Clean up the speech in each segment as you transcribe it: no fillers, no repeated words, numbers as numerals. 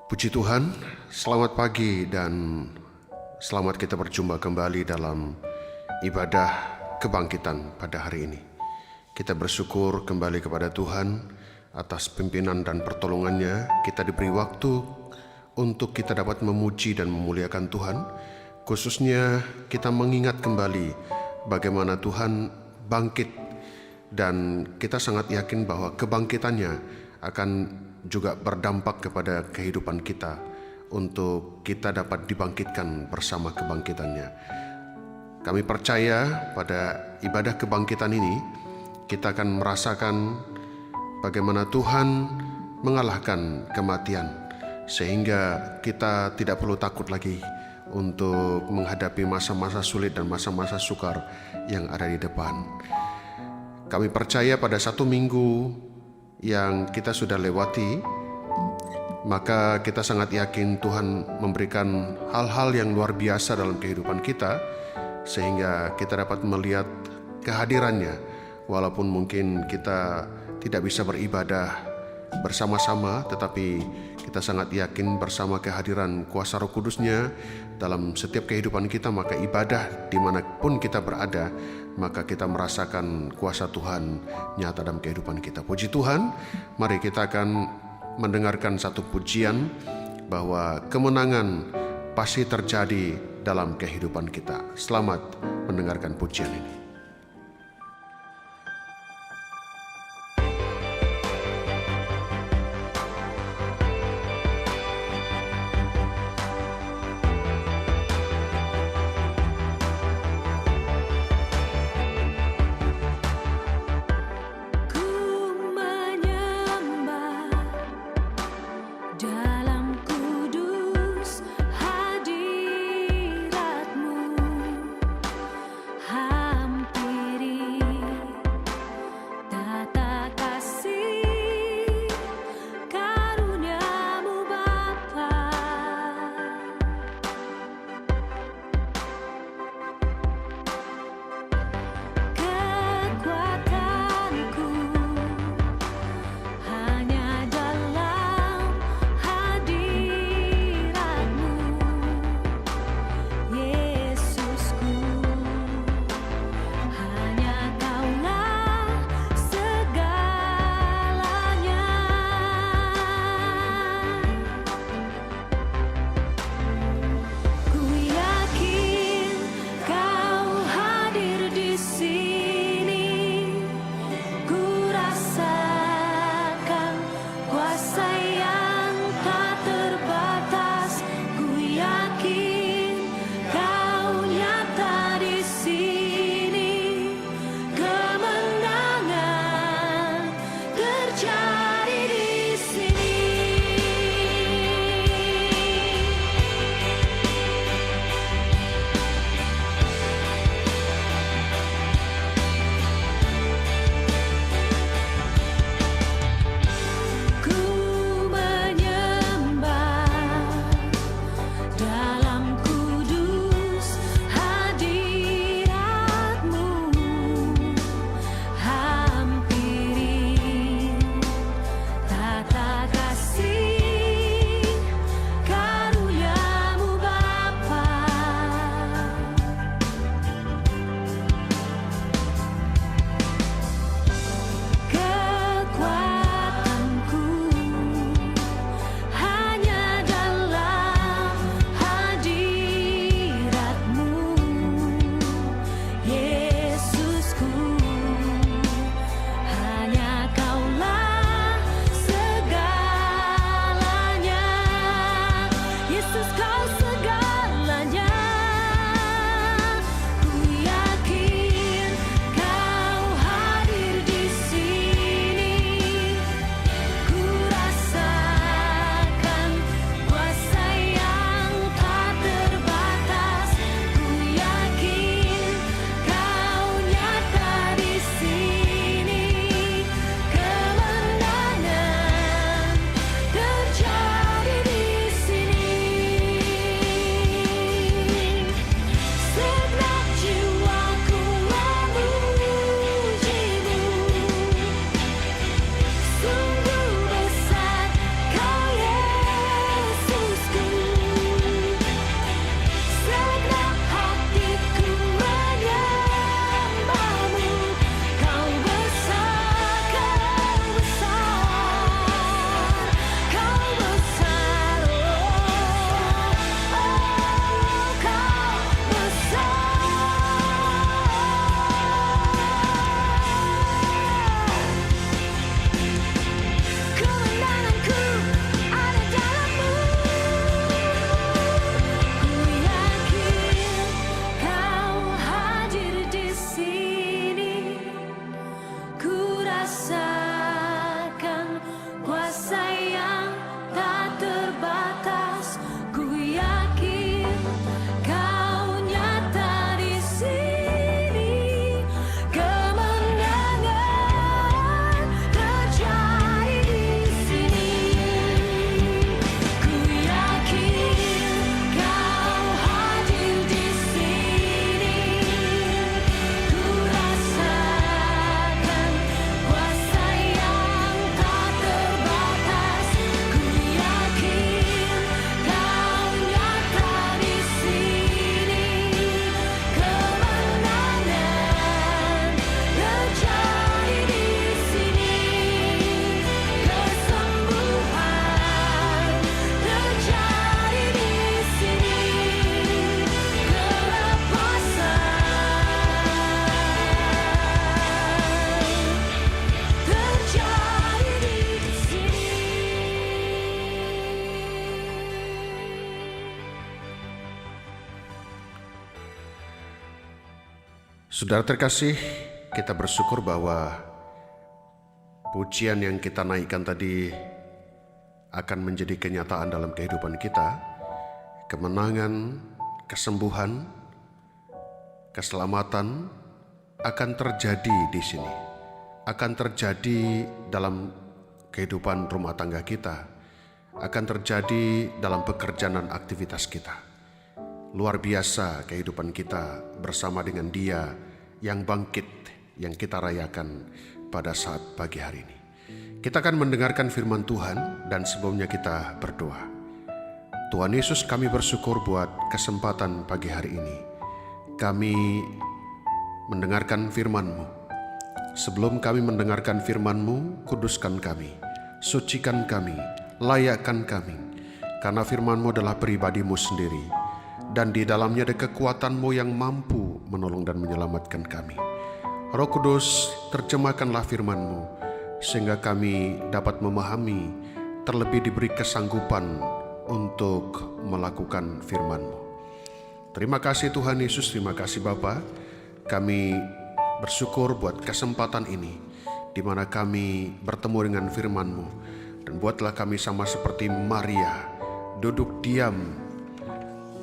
Puji Tuhan, selamat pagi dan selamat kita berjumpa kembali dalam ibadah kebangkitan pada hari ini. Kita bersyukur kembali kepada Tuhan atas pimpinan dan pertolongannya. Kita diberi waktu untuk kita dapat memuji dan memuliakan Tuhan. Khususnya kita mengingat kembali bagaimana Tuhan bangkit, dan kita sangat yakin bahwa kebangkitannya akan juga berdampak kepada kehidupan kita untuk kita dapat dibangkitkan bersama kebangkitannya. Kami percaya pada ibadah kebangkitan ini kita akan merasakan bagaimana Tuhan mengalahkan kematian, sehingga kita tidak perlu takut lagi untuk menghadapi masa-masa sulit dan masa-masa sukar yang ada di depan. Kami percaya pada satu minggu yang kita sudah lewati, maka kita sangat yakin Tuhan memberikan hal-hal yang luar biasa dalam kehidupan kita, sehingga kita dapat melihat kehadirannya. Walaupun mungkin kita tidak bisa beribadah bersama-sama, tetapi kita sangat yakin bersama kehadiran kuasa Roh Kudus-Nya dalam setiap kehidupan kita, maka ibadah dimanapun kita berada, maka kita merasakan kuasa Tuhan nyata dalam kehidupan kita. Puji Tuhan, mari kita akan mendengarkan satu pujian bahwa kemenangan pasti terjadi dalam kehidupan kita. Selamat mendengarkan pujian ini. Hamba Saudara terkasih, kita bersyukur bahwa pujian yang kita naikkan tadi akan menjadi kenyataan dalam kehidupan kita. Kemenangan, kesembuhan, keselamatan akan terjadi di sini. Akan terjadi dalam kehidupan rumah tangga kita. Akan terjadi dalam pekerjaan dan aktivitas kita. Luar biasa kehidupan kita bersama dengan Dia yang bangkit, yang kita rayakan pada saat pagi hari ini. Kita akan mendengarkan firman Tuhan dan sebelumnya kita berdoa. Tuhan Yesus, kami bersyukur buat kesempatan pagi hari ini. Kami mendengarkan firman-Mu. Sebelum kami mendengarkan firman-Mu, kuduskan kami, sucikan kami, layakkan kami, karena firman-Mu adalah pribadi-Mu sendiri. Dan di dalamnya ada kekuatan-Mu yang mampu menolong dan menyelamatkan kami. Roh Kudus, terjemahkanlah firman-Mu, sehingga kami dapat memahami, terlebih diberi kesanggupan untuk melakukan firman-Mu. Terima kasih Tuhan Yesus, terima kasih Bapa. Kami bersyukur buat kesempatan ini, di mana kami bertemu dengan firman-Mu. Dan buatlah kami sama seperti Maria, duduk diam,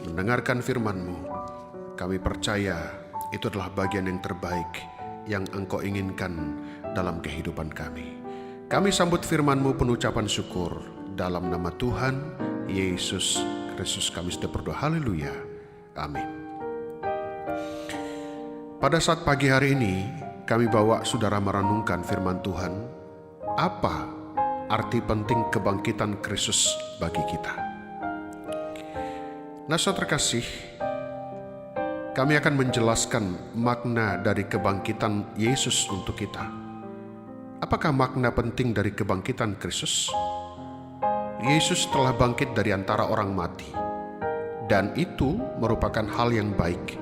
mendengarkan firman-Mu. Kami percaya itu adalah bagian yang terbaik yang Engkau inginkan dalam kehidupan kami. Kami sambut firman-Mu penuh ucapan syukur. Dalam nama Tuhan Yesus Kristus kami sudah berdoa. Haleluya. Amin. Pada saat pagi hari ini kami bawa saudara merenungkan firman Tuhan. Apa arti penting kebangkitan Kristus bagi kita? Nah, saudara terkasih, kami akan menjelaskan makna dari kebangkitan Yesus untuk kita. Apakah makna penting dari kebangkitan Kristus? Yesus telah bangkit dari antara orang mati, dan itu merupakan hal yang baik,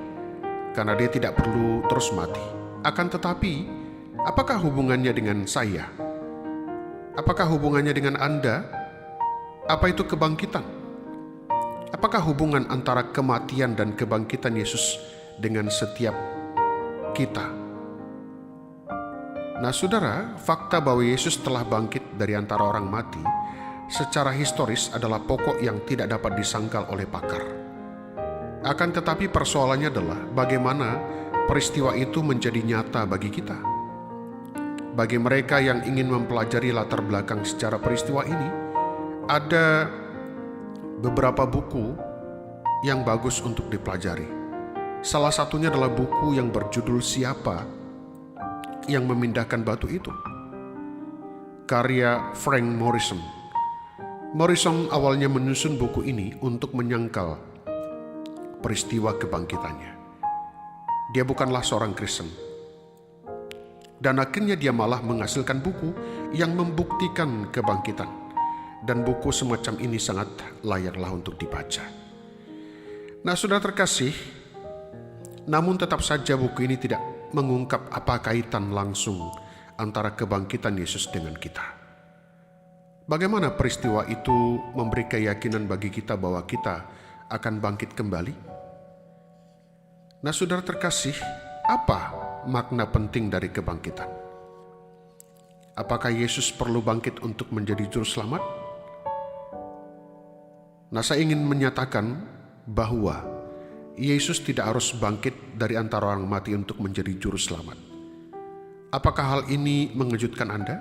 karena Dia tidak perlu terus mati. Akan tetapi, apakah hubungannya dengan saya? Apakah hubungannya dengan Anda? Apa itu kebangkitan? Apakah hubungan antara kematian dan kebangkitan Yesus dengan setiap kita? Nah saudara, fakta bahwa Yesus telah bangkit dari antara orang mati secara historis adalah pokok yang tidak dapat disangkal oleh pakar. Akan tetapi persoalannya adalah bagaimana peristiwa itu menjadi nyata bagi kita. Bagi mereka yang ingin mempelajari latar belakang sejarah peristiwa ini, ada beberapa buku yang bagus untuk dipelajari. Salah satunya adalah buku yang berjudul Siapa yang Memindahkan Batu Itu, karya Frank Morison. Morison awalnya menyusun buku ini untuk menyangkal peristiwa kebangkitannya. Dia bukanlah seorang Kristen, dan akhirnya dia malah menghasilkan buku yang membuktikan kebangkitan. Dan buku semacam ini sangat layaklah untuk dibaca. Nah, saudara terkasih, namun tetap saja buku ini tidak mengungkap apa kaitan langsung antara kebangkitan Yesus dengan kita. Bagaimana peristiwa itu memberi keyakinan bagi kita bahwa kita akan bangkit kembali? Nah, saudara terkasih, apa makna penting dari kebangkitan? Apakah Yesus perlu bangkit untuk menjadi juru selamat? Nah, saya ingin menyatakan bahwa Yesus tidak harus bangkit dari antara orang mati untuk menjadi juru selamat. Apakah hal ini mengejutkan Anda?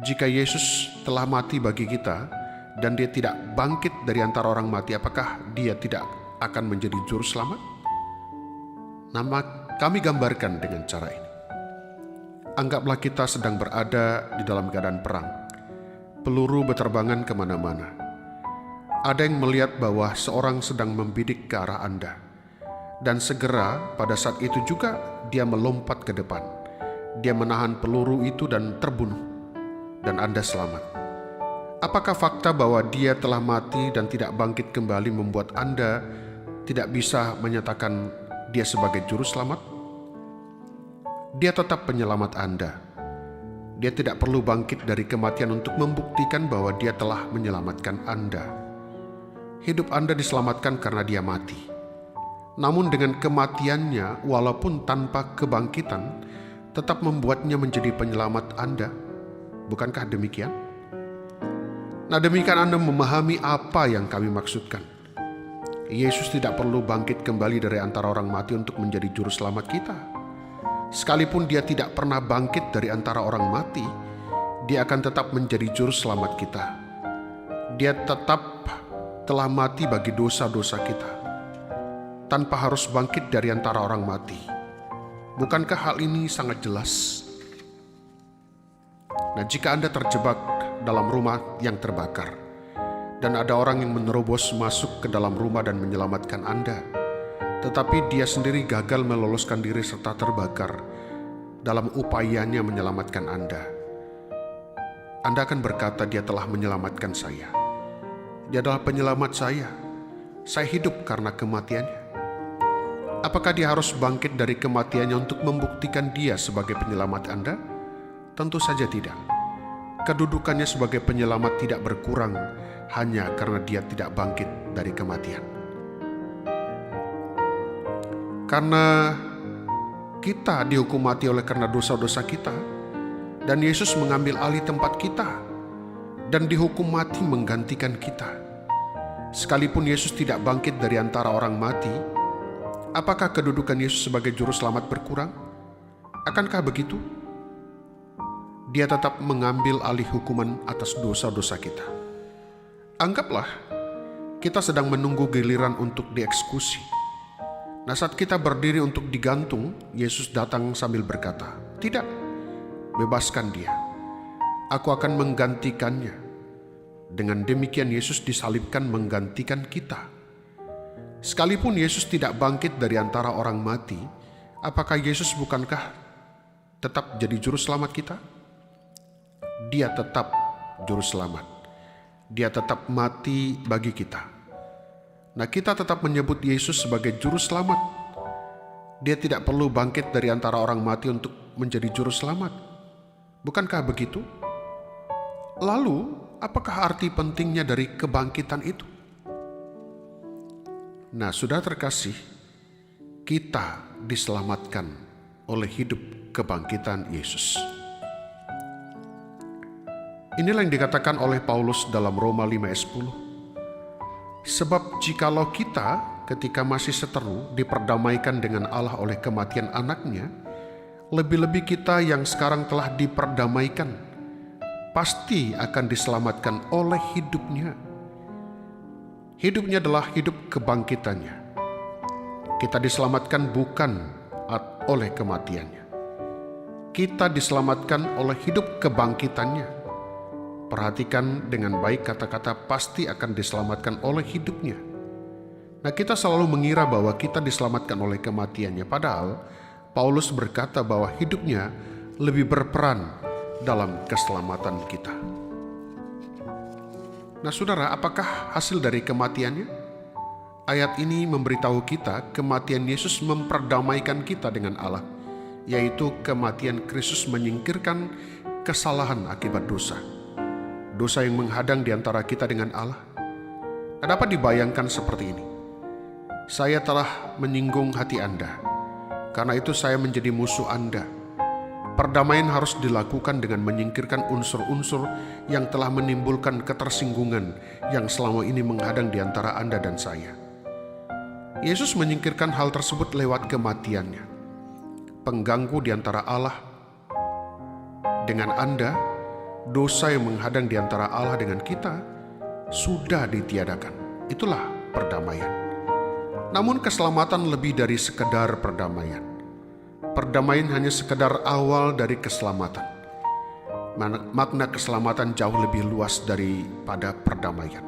Jika Yesus telah mati bagi kita dan Dia tidak bangkit dari antara orang mati, apakah Dia tidak akan menjadi juru selamat? Nah, kami gambarkan dengan cara ini. Anggaplah kita sedang berada di dalam keadaan perang. Peluru berterbangan kemana-mana. Ada yang melihat bahwa seorang sedang membidik ke arah Anda. Dan segera pada saat itu juga dia melompat ke depan. Dia menahan peluru itu dan terbunuh. Dan Anda selamat. Apakah fakta bahwa dia telah mati dan tidak bangkit kembali membuat Anda tidak bisa menyatakan dia sebagai juru selamat? Dia tetap penyelamat Anda. Dia tidak perlu bangkit dari kematian untuk membuktikan bahwa dia telah menyelamatkan Anda. Hidup Anda diselamatkan karena dia mati. Namun dengan kematiannya, walaupun tanpa kebangkitan, tetap membuatnya menjadi penyelamat Anda. Bukankah demikian? Nah, demikian Anda memahami apa yang kami maksudkan. Yesus tidak perlu bangkit kembali dari antara orang mati untuk menjadi juru selamat kita. Sekalipun dia tidak pernah bangkit dari antara orang mati, dia akan tetap menjadi juru selamat kita. Dia tetap telah mati bagi dosa-dosa kita, tanpa harus bangkit dari antara orang mati. Bukankah hal ini sangat jelas? Nah, jika Anda terjebak dalam rumah yang terbakar, dan ada orang yang menerobos masuk ke dalam rumah dan menyelamatkan Anda, tetapi dia sendiri gagal meloloskan diri serta terbakar dalam upayanya menyelamatkan Anda akan berkata, dia telah menyelamatkan saya. Dia adalah penyelamat saya. Saya hidup karena kematiannya. Apakah dia harus bangkit dari kematiannya untuk membuktikan dia sebagai penyelamat Anda? Tentu saja tidak. Kedudukannya sebagai penyelamat tidak berkurang hanya karena dia tidak bangkit dari kematian. Karena kita dihukum mati oleh karena dosa-dosa kita, dan Yesus mengambil alih tempat kita dan dihukum mati menggantikan kita. Sekalipun Yesus tidak bangkit dari antara orang mati, apakah kedudukan Yesus sebagai juru selamat berkurang? Akankah begitu? Dia tetap mengambil alih hukuman atas dosa-dosa kita. Anggaplah kita sedang menunggu giliran untuk dieksekusi. Nah, saat kita berdiri untuk digantung, Yesus datang sambil berkata, "Tidak, bebaskan dia. Aku akan menggantikannya." Dengan demikian Yesus disalibkan menggantikan kita. Sekalipun Yesus tidak bangkit dari antara orang mati, apakah Yesus bukankah tetap jadi juru selamat kita? Dia tetap juru selamat. Dia tetap mati bagi kita. Nah, kita tetap menyebut Yesus sebagai juru selamat. Dia tidak perlu bangkit dari antara orang mati untuk menjadi juru selamat. Bukankah begitu? Lalu, apakah arti pentingnya dari kebangkitan itu? Nah, sudah terkasih, kita diselamatkan oleh hidup kebangkitan Yesus. Inilah yang dikatakan oleh Paulus dalam Roma 5 ayat 10. Sebab jikalau kita ketika masih seteru diperdamaikan dengan Allah oleh kematian anaknya, lebih-lebih kita yang sekarang telah diperdamaikan pasti akan diselamatkan oleh hidupnya. Hidupnya adalah hidup kebangkitannya. Kita diselamatkan bukan oleh kematiannya. Kita diselamatkan oleh hidup kebangkitannya. Perhatikan dengan baik kata-kata pasti akan diselamatkan oleh hidupnya. Nah, kita selalu mengira bahwa kita diselamatkan oleh kematiannya, padahal Paulus berkata bahwa hidupnya lebih berperan dalam keselamatan kita. Nah, saudara, apakah hasil dari kematiannya? Ayat ini memberitahu kita kematian Yesus memperdamaikan kita dengan Allah, yaitu kematian Kristus menyingkirkan kesalahan akibat dosa. Dosa yang menghadang di antara kita dengan Allah. Dapat dibayangkan seperti ini. Saya telah menyinggung hati Anda, karena itu saya menjadi musuh Anda. Perdamaian harus dilakukan dengan menyingkirkan unsur-unsur yang telah menimbulkan ketersinggungan yang selama ini menghadang di antara Anda dan saya. Yesus menyingkirkan hal tersebut lewat kematiannya. Pengganggu di antara Allah dengan Anda, dosa yang menghadang di antara Allah dengan kita sudah ditiadakan. Itulah perdamaian. Namun keselamatan lebih dari sekedar perdamaian. Perdamaian hanya sekedar awal dari keselamatan. Makna keselamatan jauh lebih luas daripada perdamaian.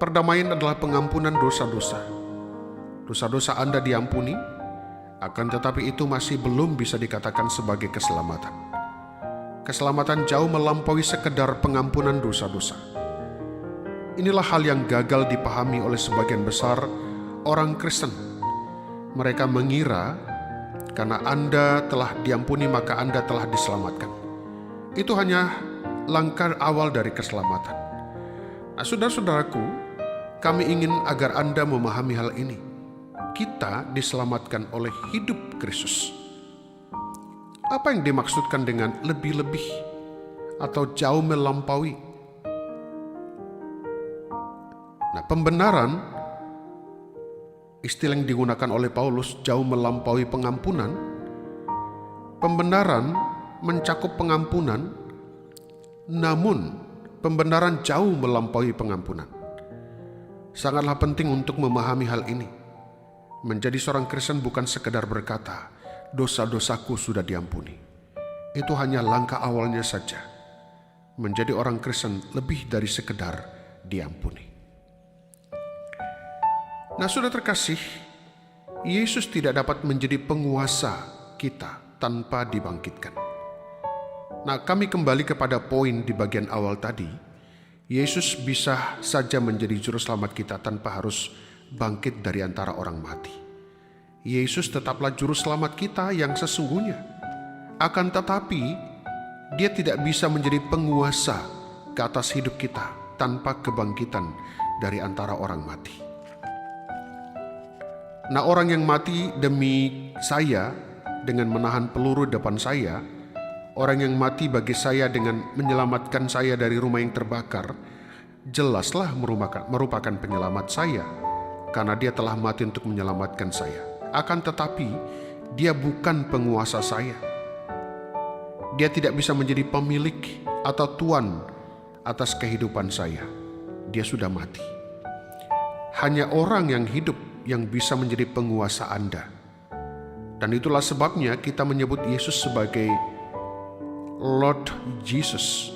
Perdamaian adalah pengampunan dosa-dosa. Dosa-dosa Anda diampuni, akan tetapi itu masih belum bisa dikatakan sebagai keselamatan. Keselamatan jauh melampaui sekedar pengampunan dosa-dosa. Inilah hal yang gagal dipahami oleh sebagian besar orang Kristen. Mereka mengira karena Anda telah diampuni maka Anda telah diselamatkan. Itu hanya langkah awal dari keselamatan. Nah, saudara-saudaraku, kami ingin agar Anda memahami hal ini. kita diselamatkan oleh hidup Kristus. Apa yang dimaksudkan dengan lebih-lebih atau jauh melampaui? Nah, pembenaran, istilah yang digunakan oleh Paulus, jauh melampaui pengampunan. Pembenaran mencakup pengampunan, namun pembenaran jauh melampaui pengampunan. Sangatlah penting untuk memahami hal ini. Menjadi seorang Kristen bukan sekedar berkata, dosa-dosaku sudah diampuni. Itu hanya langkah awalnya saja. Menjadi orang Kristen lebih dari sekedar diampuni. Nah, saudara terkasih, Yesus tidak dapat menjadi penguasa kita tanpa dibangkitkan. Nah, kami kembali kepada poin di bagian awal tadi. Yesus bisa saja menjadi juru selamat kita tanpa harus bangkit dari antara orang mati. Yesus tetaplah juru selamat kita yang sesungguhnya. Akan tetapi, dia tidak bisa menjadi penguasa ke atas hidup kita tanpa kebangkitan dari antara orang mati. Nah, orang yang mati demi saya dengan menahan peluru depan saya, orang yang mati bagi saya dengan menyelamatkan saya dari rumah yang terbakar, jelaslah merupakan penyelamat saya, karena dia telah mati untuk menyelamatkan saya. Akan tetapi, dia bukan penguasa saya. Dia tidak bisa menjadi pemilik atau tuan atas kehidupan saya. Dia sudah mati. Hanya orang yang hidup yang bisa menjadi penguasa Anda. Dan itulah sebabnya kita menyebut Yesus sebagai Lord Jesus.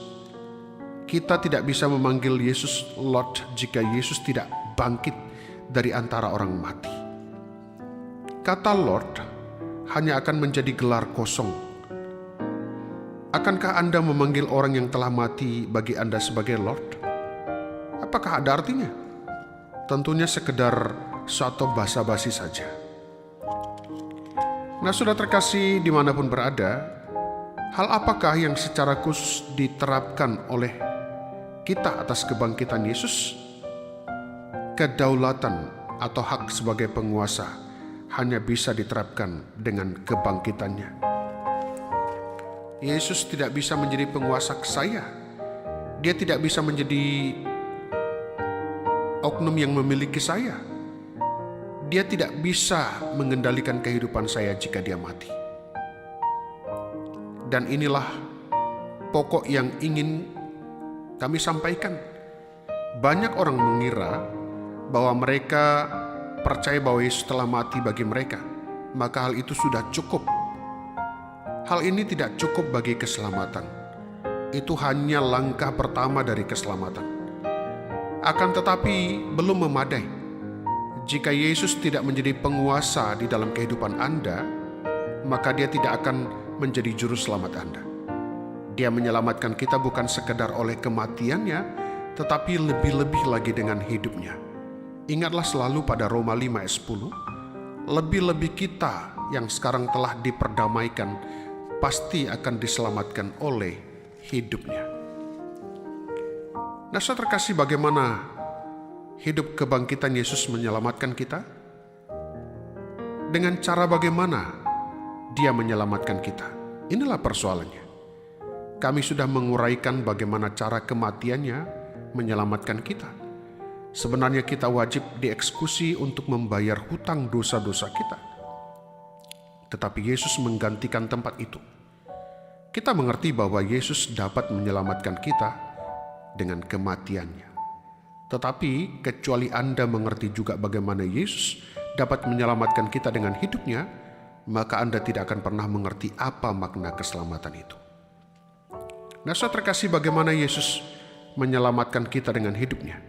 Kita tidak bisa memanggil Yesus Lord jika Yesus tidak bangkit dari antara orang mati. Kata Lord hanya akan menjadi gelar kosong. Akankah Anda memanggil orang yang telah mati bagi Anda sebagai Lord? Apakah ada artinya? Tentunya sekedar suatu basa-basi saja. Nah, saudara terkasih dimanapun berada, hal apakah yang secara khusus diterapkan oleh kita atas kebangkitan Yesus? Kedaulatan atau hak sebagai penguasa hanya bisa diterapkan dengan kebangkitannya. Yesus tidak bisa menjadi penguasa saya. Dia tidak bisa menjadi oknum yang memiliki saya. Dia tidak bisa mengendalikan kehidupan saya jika dia mati. Dan inilah pokok yang ingin kami sampaikan. Banyak orang mengira bahwa mereka percaya bahwa Yesus telah mati bagi mereka, maka hal itu sudah cukup. Hal ini tidak cukup bagi keselamatan. Itu hanya langkah pertama dari keselamatan. Akan tetapi belum memadai. Jika Yesus tidak menjadi penguasa di dalam kehidupan Anda, maka dia tidak akan menjadi juru selamat Anda. Dia menyelamatkan kita bukan sekedar oleh kematiannya, tetapi lebih-lebih lagi dengan hidupnya. Ingatlah selalu pada Roma 5 ayat 10, lebih-lebih kita yang sekarang telah diperdamaikan pasti akan diselamatkan oleh hidupnya. Nah, saudara terkasih, bagaimana hidup kebangkitan Yesus menyelamatkan kita? Dengan cara bagaimana Dia menyelamatkan kita? Inilah persoalannya. Kami sudah menguraikan bagaimana cara kematiannya menyelamatkan kita. Sebenarnya kita wajib dieksekusi untuk membayar hutang dosa-dosa kita. Tetapi Yesus menggantikan tempat itu. Kita mengerti bahwa Yesus dapat menyelamatkan kita dengan kematiannya. Tetapi kecuali Anda mengerti juga bagaimana Yesus dapat menyelamatkan kita dengan hidupnya, maka Anda tidak akan pernah mengerti apa makna keselamatan itu. Nah, saudara terkasih, bagaimana Yesus menyelamatkan kita dengan hidupnya?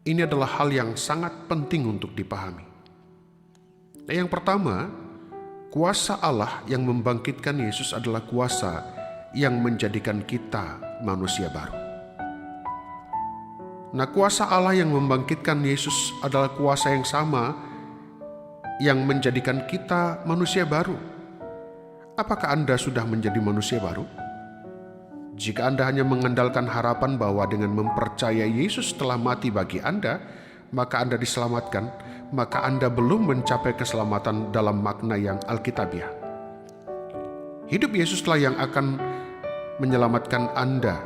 Ini adalah hal yang sangat penting untuk dipahami. Nah, yang pertama, kuasa Allah yang membangkitkan Yesus adalah kuasa yang menjadikan kita manusia baru. Nah, kuasa Allah yang membangkitkan Yesus adalah kuasa yang sama yang menjadikan kita manusia baru. Apakah Anda sudah menjadi manusia baru? Jika Anda hanya mengandalkan harapan bahwa dengan mempercayai Yesus telah mati bagi Anda, maka Anda diselamatkan, maka Anda belum mencapai keselamatan dalam makna yang alkitabiah. Hidup Yesuslah yang akan menyelamatkan Anda.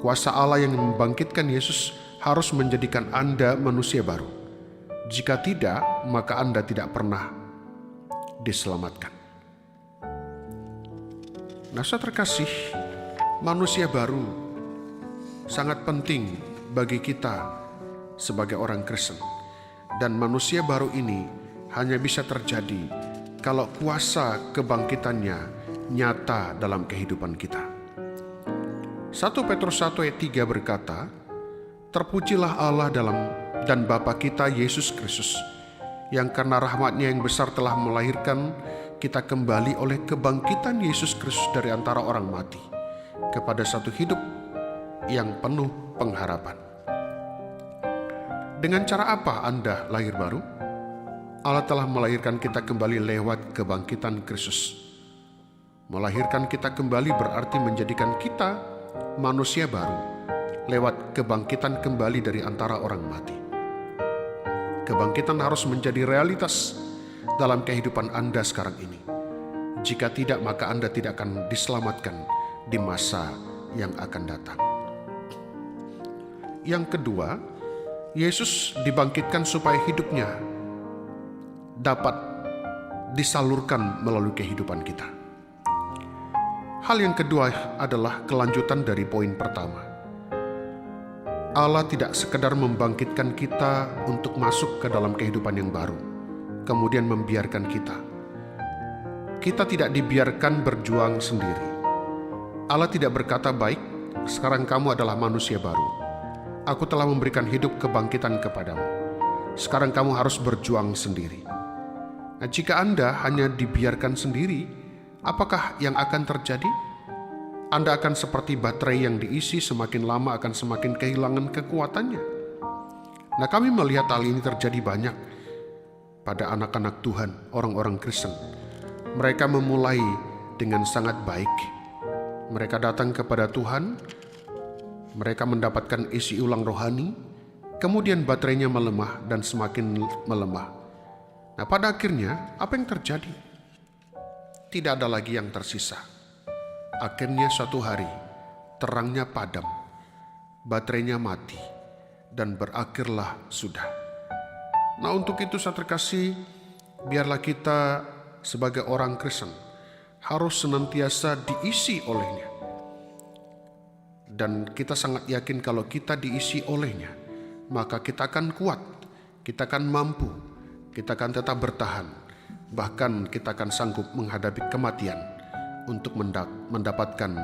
Kuasa Allah yang membangkitkan Yesus harus menjadikan Anda manusia baru. Jika tidak, maka Anda tidak pernah diselamatkan. Nah, saudara terkasih, manusia baru sangat penting bagi kita sebagai orang Kristen. Dan manusia baru ini hanya bisa terjadi kalau kuasa kebangkitannya nyata dalam kehidupan kita. 1 Petrus 1 ayat 3 berkata, "Terpujilah Allah dan Bapa kita Yesus Kristus, yang karena rahmat-Nya yang besar telah melahirkan kita kembali oleh kebangkitan Yesus Kristus dari antara orang mati, kepada satu hidup yang penuh pengharapan." Dengan cara apa Anda lahir baru? Allah telah melahirkan kita kembali lewat kebangkitan Kristus. Melahirkan kita kembali berarti menjadikan kita manusia baru lewat kebangkitan kembali dari antara orang mati. Kebangkitan harus menjadi realitas dalam kehidupan Anda sekarang ini. Jika tidak, maka Anda tidak akan diselamatkan di masa yang akan datang. Yang kedua, Yesus dibangkitkan supaya hidupnya dapat disalurkan melalui kehidupan kita. Hal yang kedua adalah kelanjutan dari poin pertama. Allah tidak sekedar membangkitkan kita untuk masuk ke dalam kehidupan yang baru, kemudian membiarkan kita. Kita tidak dibiarkan berjuang sendiri. Allah tidak berkata, "Baik, sekarang kamu adalah manusia baru. Aku telah memberikan hidup kebangkitan kepadamu. Sekarang kamu harus berjuang sendiri." Nah, jika Anda hanya dibiarkan sendiri, apakah yang akan terjadi? Anda akan seperti baterai yang diisi, semakin lama akan semakin kehilangan kekuatannya. Nah, kami melihat hal ini terjadi banyak pada anak-anak Tuhan, orang-orang Kristen. Mereka memulai dengan sangat baik. Mereka datang kepada Tuhan, mereka mendapatkan isi ulang rohani, kemudian baterainya melemah dan semakin melemah. Nah, pada akhirnya apa yang terjadi? Tidak ada lagi yang tersisa. Akhirnya suatu hari terangnya padam, baterainya mati, dan berakhirlah sudah. Nah, untuk itu saya terkasih, biarlah kita sebagai orang Kristen harus senantiasa diisi olehnya. Dan kita sangat yakin kalau kita diisi olehnya, maka kita akan kuat, kita akan mampu, kita akan tetap bertahan, bahkan kita akan sanggup menghadapi kematian untuk mendapatkan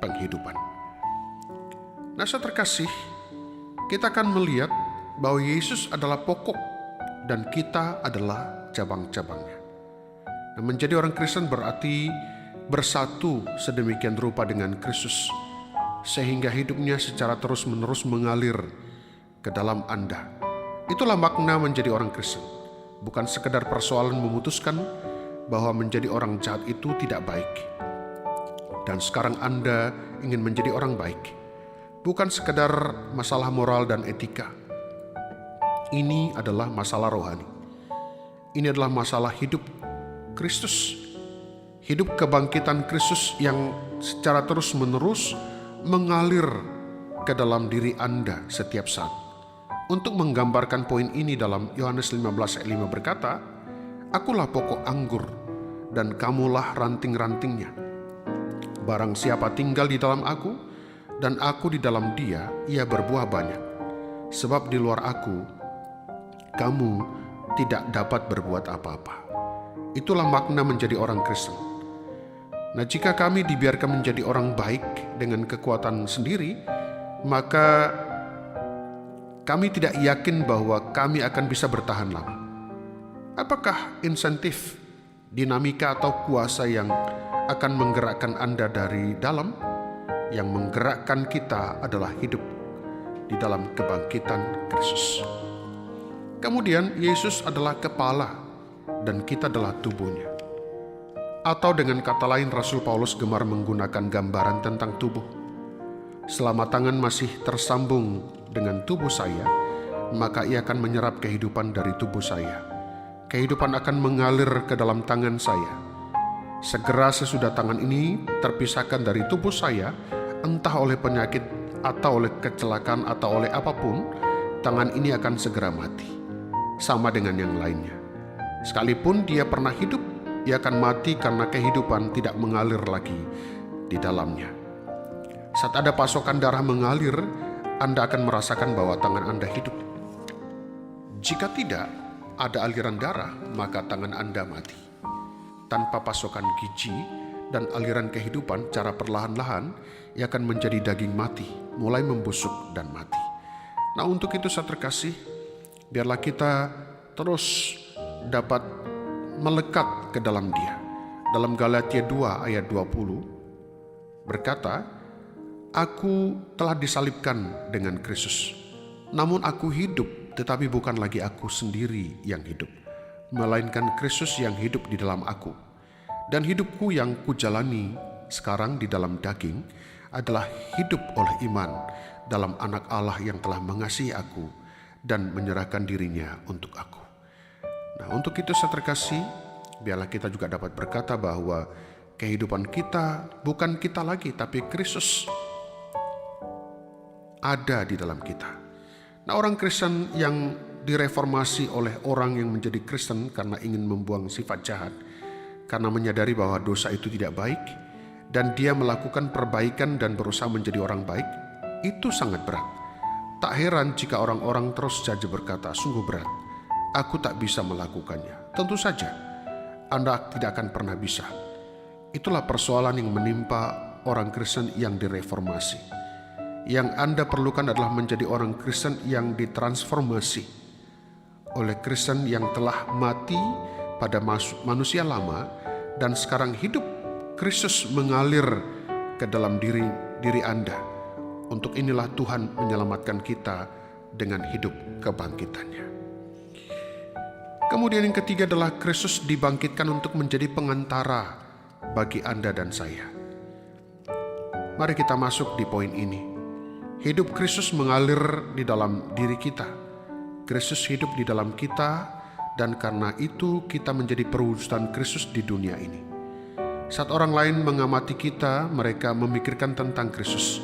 penghidupan. Nah, saudara terkasih, kita akan melihat bahwa Yesus adalah pokok dan kita adalah cabang-cabangnya. Nah, menjadi orang Kristen berarti bersatu sedemikian rupa dengan Kristus, sehingga hidupnya secara terus-menerus mengalir ke dalam Anda. Itulah makna menjadi orang Kristen. Bukan sekedar persoalan memutuskan bahwa menjadi orang jahat itu tidak baik, dan sekarang Anda ingin menjadi orang baik. Bukan sekedar masalah moral dan etika. Ini adalah masalah rohani. Ini adalah masalah hidup Kristus. Hidup kebangkitan Kristus yang secara terus-menerus mengalir ke dalam diri Anda setiap saat. Untuk menggambarkan poin ini, dalam Yohanes 15 ayat 5 berkata, "Akulah pokok anggur dan kamulah ranting-rantingnya. Barang siapa tinggal di dalam aku dan aku di dalam dia, ia berbuah banyak. Sebab di luar aku, kamu tidak dapat berbuat apa-apa." Itulah makna menjadi orang Kristen. Nah, jika kami dibiarkan menjadi orang baik dengan kekuatan sendiri, maka kami tidak yakin bahwa kami akan bisa bertahan lama. Apakah insentif, dinamika atau kuasa yang akan menggerakkan Anda dari dalam? Yang menggerakkan kita adalah hidup di dalam kebangkitan Kristus. Kemudian Yesus adalah kepala dan kita adalah tubuhnya. Atau dengan kata lain, Rasul Paulus gemar menggunakan gambaran tentang tubuh. Selama tangan masih tersambung dengan tubuh saya, maka ia akan menyerap kehidupan dari tubuh saya. Kehidupan akan mengalir ke dalam tangan saya. Segera sesudah tangan ini terpisahkan dari tubuh saya, entah oleh penyakit atau oleh kecelakaan atau oleh apapun, tangan ini akan segera mati. Sama dengan yang lainnya. Sekalipun dia pernah hidup, ia akan mati karena kehidupan tidak mengalir lagi di dalamnya. Saat ada pasokan darah mengalir, Anda akan merasakan bahwa tangan Anda hidup. Jika tidak ada aliran darah, maka tangan Anda mati. Tanpa pasokan gizi dan aliran kehidupan, cara perlahan-lahan ia akan menjadi daging mati, mulai membusuk dan mati. Nah, untuk itu saudara terkasih, biarlah kita terus dapat melekat ke dalam Dia. Dalam Galatia 2 ayat 20 berkata, "Aku telah disalibkan dengan Kristus. Namun aku hidup, tetapi bukan lagi aku sendiri yang hidup, melainkan Kristus yang hidup di dalam aku. Dan hidupku yang kujalani sekarang di dalam daging adalah hidup oleh iman dalam Anak Allah yang telah mengasihi aku dan menyerahkan dirinya untuk aku." Nah, untuk itu saya terkasih, biarlah kita juga dapat berkata bahwa kehidupan kita bukan kita lagi, tapi Kristus ada di dalam kita. Nah, orang Kristen yang direformasi oleh orang yang menjadi Kristen karena ingin membuang sifat jahat, karena menyadari bahwa dosa itu tidak baik, dan dia melakukan perbaikan dan berusaha menjadi orang baik, itu sangat berat. Tak heran jika orang-orang terus saja berkata, "Sungguh berat, aku tak bisa melakukannya." Tentu saja, Anda tidak akan pernah bisa. Itulah persoalan yang menimpa orang Kristen yang direformasi. Yang Anda perlukan adalah menjadi orang Kristen yang ditransformasi oleh Kristen yang telah mati pada manusia lama dan sekarang hidup. Kristus mengalir ke dalam diri Anda. Untuk inilah Tuhan menyelamatkan kita dengan hidup kebangkitannya. Kemudian yang ketiga adalah Kristus dibangkitkan untuk menjadi pengantara bagi Anda dan saya. Mari kita masuk di poin ini. Hidup Kristus mengalir di dalam diri kita. Kristus hidup di dalam kita, dan karena itu kita menjadi perwujudan Kristus di dunia ini. Saat orang lain mengamati kita, mereka memikirkan tentang Kristus.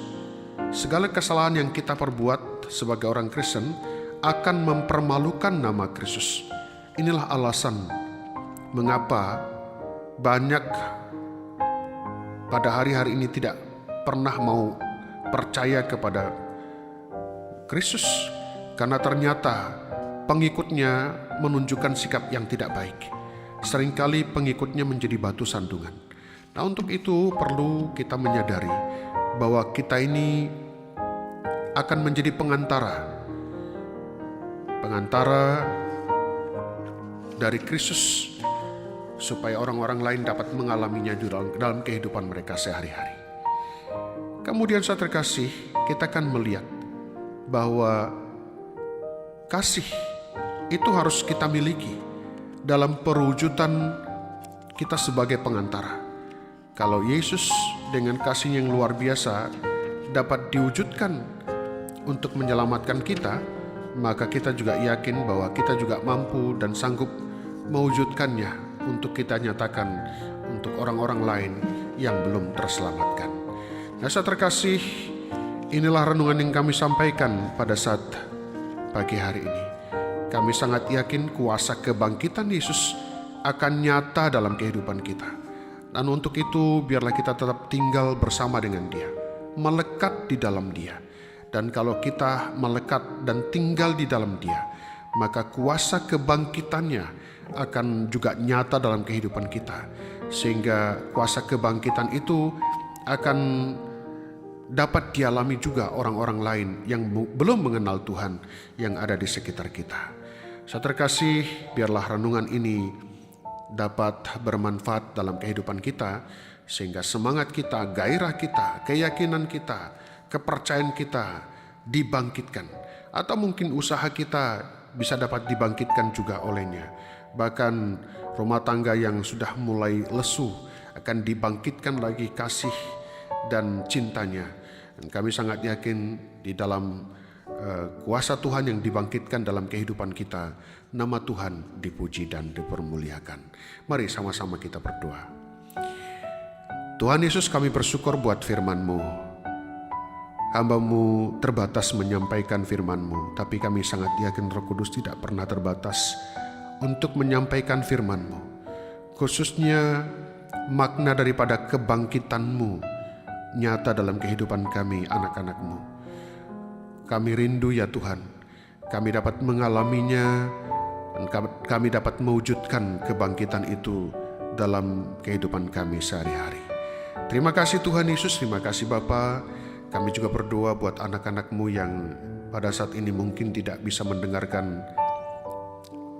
Segala kesalahan yang kita perbuat sebagai orang Kristen akan mempermalukan nama Kristus. Inilah alasan mengapa banyak pada hari-hari ini tidak pernah mau percaya kepada Kristus, karena ternyata pengikutnya menunjukkan sikap yang tidak baik. Seringkali pengikutnya menjadi batu sandungan. Nah, untuk itu perlu kita menyadari bahwa kita ini akan menjadi pengantara dari Kristus, supaya orang-orang lain dapat mengalaminya dalam kehidupan mereka sehari-hari. Kemudian saat terkasih, kita akan melihat bahwa kasih itu harus kita miliki dalam perwujudan kita sebagai pengantara. Kalau Yesus dengan kasih yang luar biasa dapat diwujudkan untuk menyelamatkan kita, maka kita juga yakin bahwa kita juga mampu dan sanggup mewujudkannya untuk kita nyatakan untuk orang-orang lain yang belum terselamatkan. Nah, saat terkasih, inilah renungan yang kami sampaikan pada saat pagi hari ini. Kami sangat yakin kuasa kebangkitan Yesus akan nyata dalam kehidupan kita. Dan untuk itu biarlah kita tetap tinggal bersama dengan Dia, melekat di dalam Dia. Dan kalau kita melekat dan tinggal di dalam Dia, maka kuasa kebangkitannya akan juga nyata dalam kehidupan kita. Sehingga kuasa kebangkitan itu akan dapat dialami juga orang-orang lain yang belum mengenal Tuhan yang ada di sekitar kita. Saya terkasih, biarlah renungan ini dapat bermanfaat dalam kehidupan kita, sehingga semangat kita, gairah kita, keyakinan kita, kepercayaan kita dibangkitkan, atau mungkin usaha kita bisa dapat dibangkitkan juga olehnya. Bahkan rumah tangga yang sudah mulai lesu akan dibangkitkan lagi kasih dan cintanya. Dan kami sangat yakin di dalam kuasa Tuhan yang dibangkitkan dalam kehidupan kita, nama Tuhan dipuji dan dipermuliakan. Mari sama-sama kita berdoa. Tuhan Yesus, kami bersyukur buat firman-Mu. Hamba-Mu terbatas menyampaikan firman-Mu, tapi kami sangat yakin Roh Kudus tidak pernah terbatas untuk menyampaikan firman-Mu. Khususnya makna daripada kebangkitan-Mu nyata dalam kehidupan kami, anak-anak-Mu. Kami rindu ya Tuhan, kami dapat mengalaminya dan kami dapat mewujudkan kebangkitan itu dalam kehidupan kami sehari-hari. Terima kasih Tuhan Yesus, terima kasih Bapa. Kami juga berdoa buat anak-anak-Mu yang pada saat ini mungkin tidak bisa mendengarkan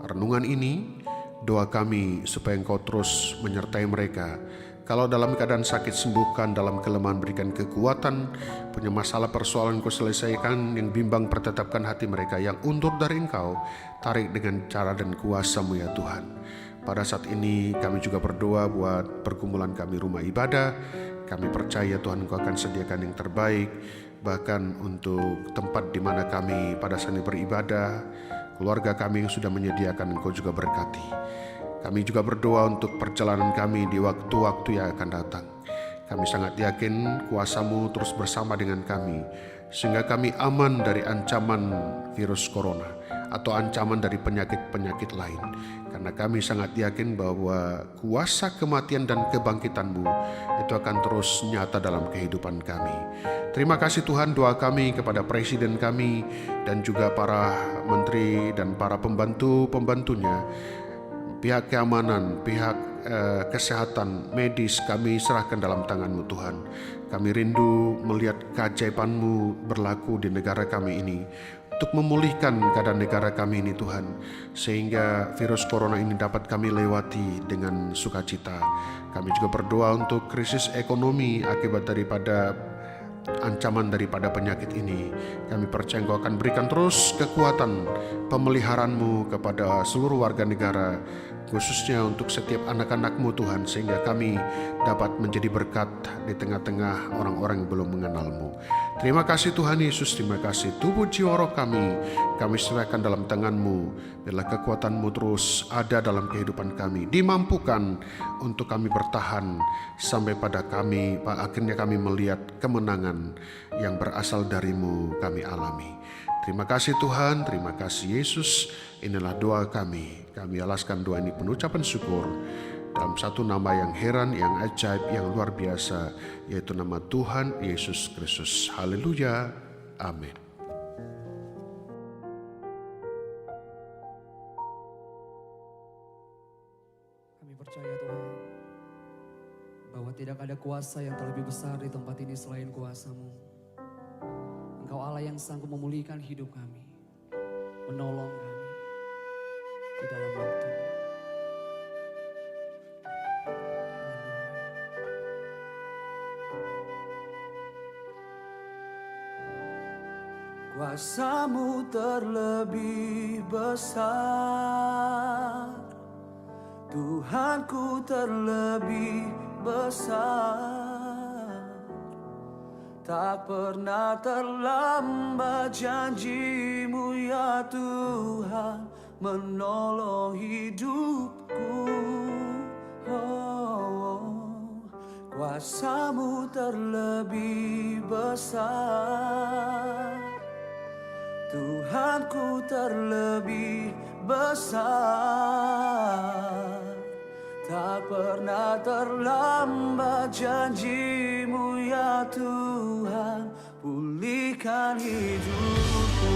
renungan ini. Doa kami supaya Engkau terus menyertai mereka. Kalau dalam keadaan sakit, sembuhkan, dalam kelemahan berikan kekuatan, punya masalah persoalan Engkau selesaikan, yang bimbang pertetapkan hati mereka, yang undur dari Engkau tarik dengan cara dan kuasa-Mu ya Tuhan. Pada saat ini kami juga berdoa buat pergumulan kami rumah ibadah. Kami percaya Tuhan Engkau akan sediakan yang terbaik, bahkan untuk tempat di mana kami pada saat ini beribadah, keluarga kami yang sudah menyediakan Engkau juga berkati. Kami juga berdoa untuk perjalanan kami di waktu-waktu yang akan datang. Kami sangat yakin kuasa-Mu terus bersama dengan kami, sehingga kami aman dari ancaman virus corona atau ancaman dari penyakit-penyakit lain. Karena kami sangat yakin bahwa kuasa kematian dan kebangkitan-Mu itu akan terus nyata dalam kehidupan kami. Terima kasih Tuhan, doa kami kepada Presiden kami dan juga para menteri dan para pembantu-pembantunya, pihak keamanan, pihak kesehatan, medis, kami serahkan dalam tangan-Mu Tuhan. Kami rindu melihat keajaiban-Mu berlaku di negara kami ini, untuk memulihkan keadaan negara kami ini Tuhan, sehingga virus corona ini dapat kami lewati dengan sukacita. Kami juga berdoa untuk krisis ekonomi akibat daripada ancaman daripada penyakit ini. Kami percaya Engkau akan berikan terus kekuatan pemeliharaan-Mu kepada seluruh warga negara, khususnya untuk setiap anak-anak-Mu Tuhan, sehingga kami dapat menjadi berkat di tengah-tengah orang-orang yang belum mengenal-Mu. Terima kasih Tuhan Yesus, terima kasih. Tubuh jiwa roh kami serahkan dalam tangan-Mu. Biarlah kekuatan-Mu terus ada dalam kehidupan kami, dimampukan untuk kami bertahan sampai pada akhirnya kami melihat kemenangan yang berasal dari-Mu kami alami. Terima kasih Tuhan, terima kasih Yesus. Inilah doa kami. Kami alaskan doa ini penuh ucapan syukur dalam satu nama yang heran, yang ajaib, yang luar biasa, yaitu nama Tuhan Yesus Kristus. Haleluya. Amin. Kami percaya Tuhan, bahwa tidak ada kuasa yang terlebih besar di tempat ini selain kuasa-Mu. Engkau Allah yang sanggup memulihkan hidup kami, menolong kami di dalam waktu. Kuasa-Mu terlebih besar, Tuhanku terlebih besar. Tak pernah terlambat janji-Mu ya Tuhan, menolong hidupku. Kuasa-Mu terlebih besar, Tuhanku terlebih besar. Tak pernah terlambat janji-Mu ya Tuhan, pulihkan hidupku.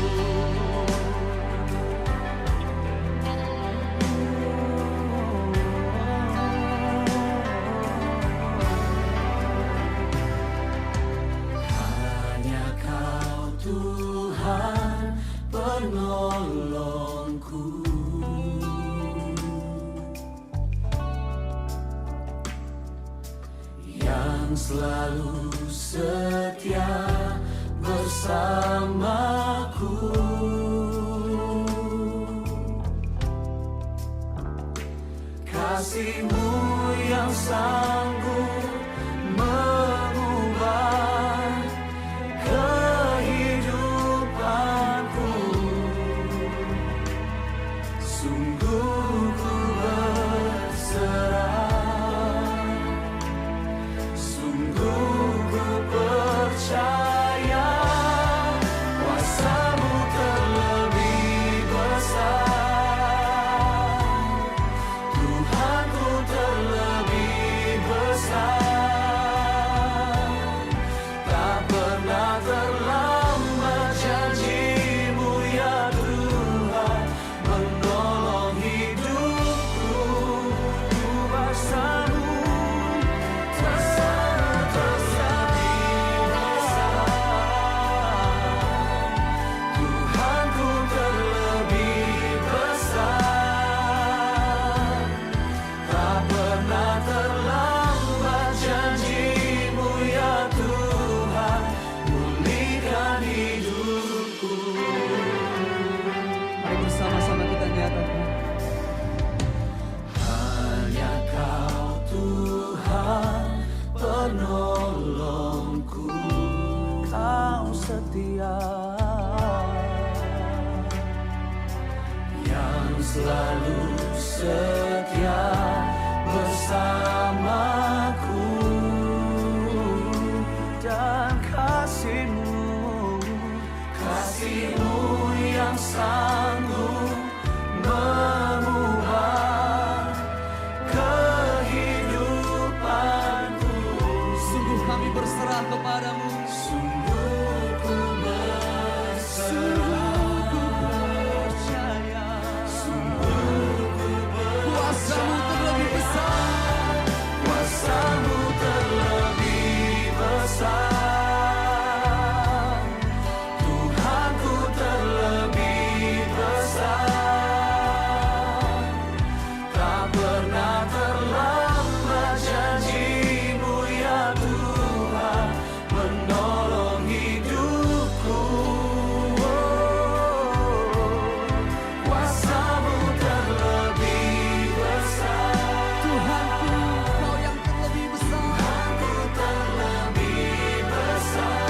Hanya Kau Tuhan penolongku, yang selalu setia bersamaku. Kasih-Mu yang sanggup mengubah kehidupan Engkau setia, yang selalu setia bersamaku, dan kasih-Mu yang sanggup mengubah kehidupanku. Sungguh kami berserah kepadamu. Sungguh ku percaya, Kuasa-Mu terlebih besar. kuasa-Mu terlebih besar, Tuhanku terlebih besar. Tak pernah terlambat janji-Mu ya Tuhan, menolong hidupku. Kuasa-Mu terlebih besar, Tuhanku, Kau yang terlebih besar. Tuhanku terlebih besar.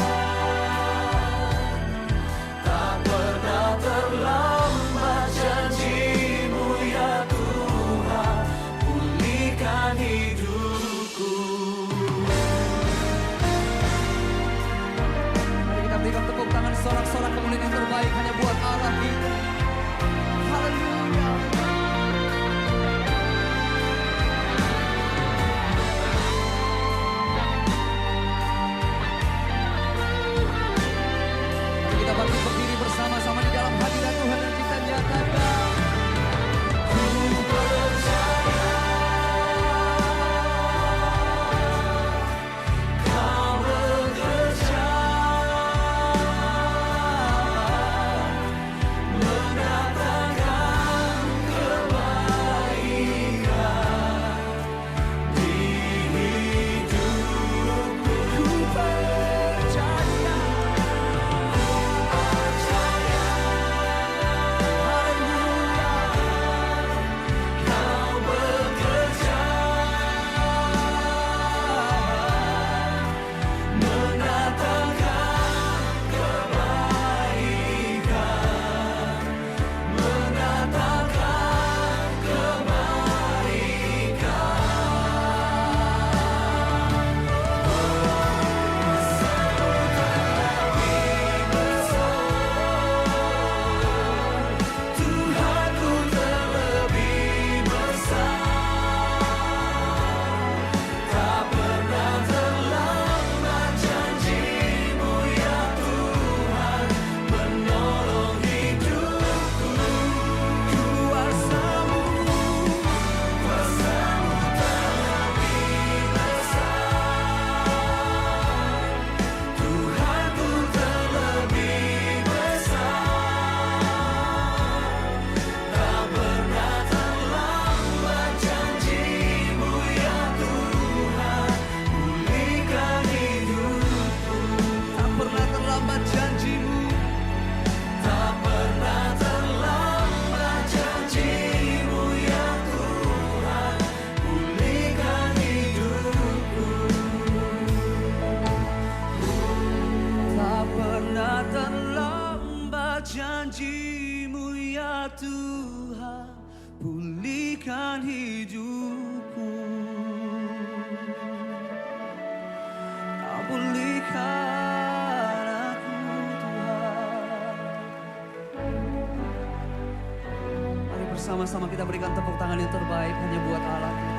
Tak pernah terlambat janji-Mu ya Tuhan, pulihkan hidupku. Mari kita berikan tepuk tangan sorak-sorak kemuliaan yang terbaik hanya buat Allah kita. Haleluya. Mari kita bangkit berdiri bersama-sama di dalam hadirat Tuhan dan kita nyatakan, Ku percaya Kau bekerja, mendatangkan kebaikan di hidupku. Ku percaya, Kau bekerja, mendatangkan kebaikan, mendatangkan kebaikan. Tuhanku terlebih besar, tak pernah terlambat janji-Mu ya Tuhan, menolong hidupku. Kuasa-Mu terlebih besar, Tuhanku terlebih besar. Tak pernah terlambat janji-Mu ya Tuhan, pulihkan hidupku. tak pernah terlambat janji-Mu. Tak pernah terlambat janji-Mu ya Tuhan, pulihkan hidupku. Tak pernah terlambat janji-Mu ya Tuhan, pulihkan hidupku. Kau pulihkan aku Tuhan. Mari bersama-sama kita berikan tepuk tangan yang terbaik hanya buat Allah.